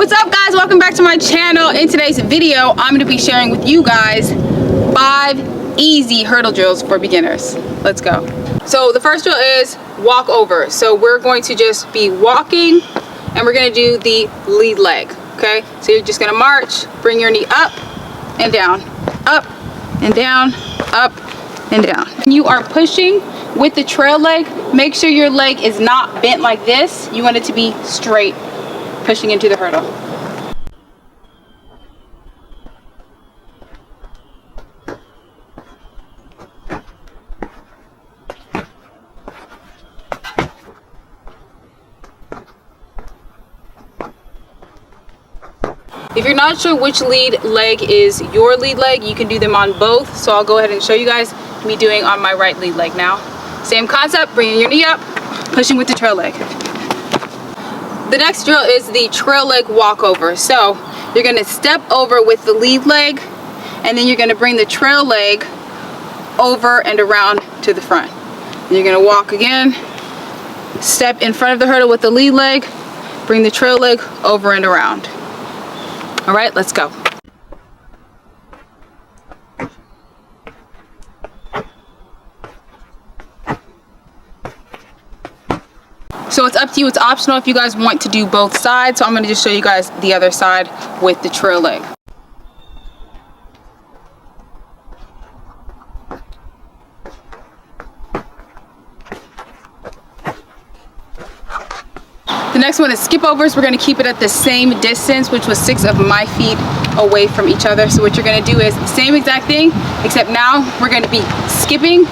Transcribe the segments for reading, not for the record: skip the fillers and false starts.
What's up, guys? Welcome back to my channel. In today's video, I'm going to be sharing with you guys 5 easy hurdle drills for beginners. Let's go. So the first drill is walk over. So we're going to just be walking and we're going to do the lead leg. Okay, so you're just going to march, bring your knee up and down, up and down, up and down. When you are pushing with the trail leg, make sure your leg is not bent like this. You want it to be straight, pushing into the hurdle. If you're not sure which lead leg is your lead leg, you can do them on both. So I'll go ahead and show you guys me doing on my right lead leg now. Same concept, bringing your knee up, pushing with the trail leg. The next drill is the trail leg walkover. So you're going to step over with the lead leg, and then you're going to bring the trail leg over and around to the front. And you're going to walk again, step in front of the hurdle with the lead leg, bring the trail leg over and around. All right, let's go. So it's up to you, it's optional if you guys want to do both sides. So I'm gonna just show you guys the other side with the trail leg. The next one is skip overs. We're gonna keep it at the same distance, which was 6 of my feet away from each other. So what you're gonna do is same exact thing, except now we're gonna be skipping.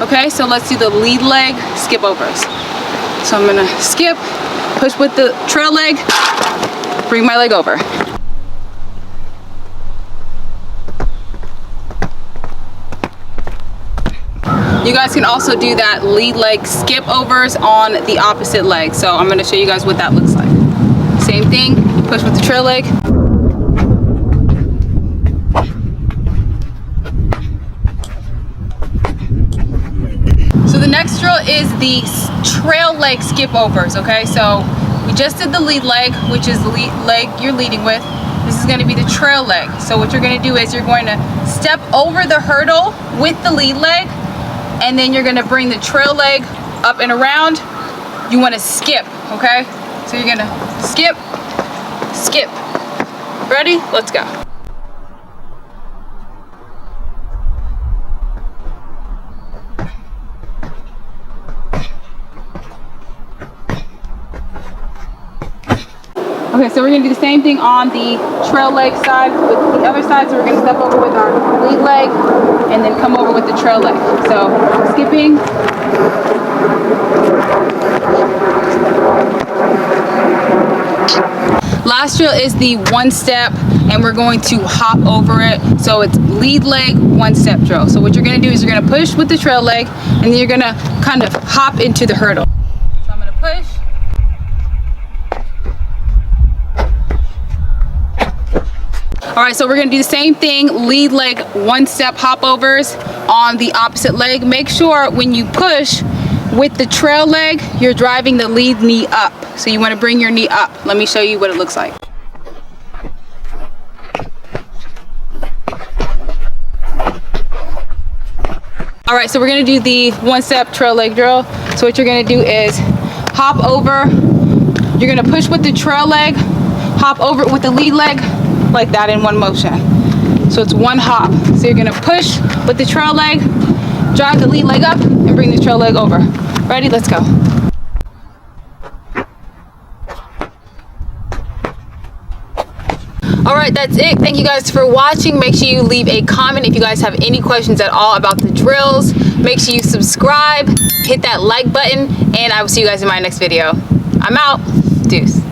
Okay, so let's do the lead leg skip overs. So I'm gonna skip, push with the trail leg, bring my leg over. You guys can also do that lead leg skip overs on the opposite leg. So I'm gonna show you guys what that looks like. Same thing, push with the trail leg. So the next drill is the trail leg skip overs, okay? So we just did the lead leg, which is the lead leg you're leading with. This is gonna be the trail leg. So what you're gonna do is you're going to step over the hurdle with the lead leg, and then you're gonna bring the trail leg up and around. You wanna skip, okay? So you're gonna skip, skip. Ready? Let's go. Okay, so we're gonna do the same thing on the trail leg side with the other side. So we're gonna step over with our lead leg and then come over with the trail leg. So skipping. Last drill is the one step, and we're going to hop over it. So it's lead leg, one step drill. So what you're gonna do is you're gonna push with the trail leg, and then you're gonna kind of hop into the hurdle. So I'm gonna push. All right, so we're gonna do the same thing, lead leg, one step hop overs on the opposite leg. Make sure when you push with the trail leg, you're driving the lead knee up. So you wanna bring your knee up. Let me show you what it looks like. All right, so we're gonna do the one step trail leg drill. So what you're gonna do is hop over, you're gonna push with the trail leg, hop over with the lead leg, like that in one motion. So it's one hop. So you're gonna push with the trail leg, drive the lead leg up, and bring the trail leg over. Ready? Let's go. All right, that's it. Thank you guys for watching. Make sure you leave a comment if you guys have any questions at all about the drills. Make sure you subscribe, hit that like button, and I will see you guys in my next video. I'm out. Deuce.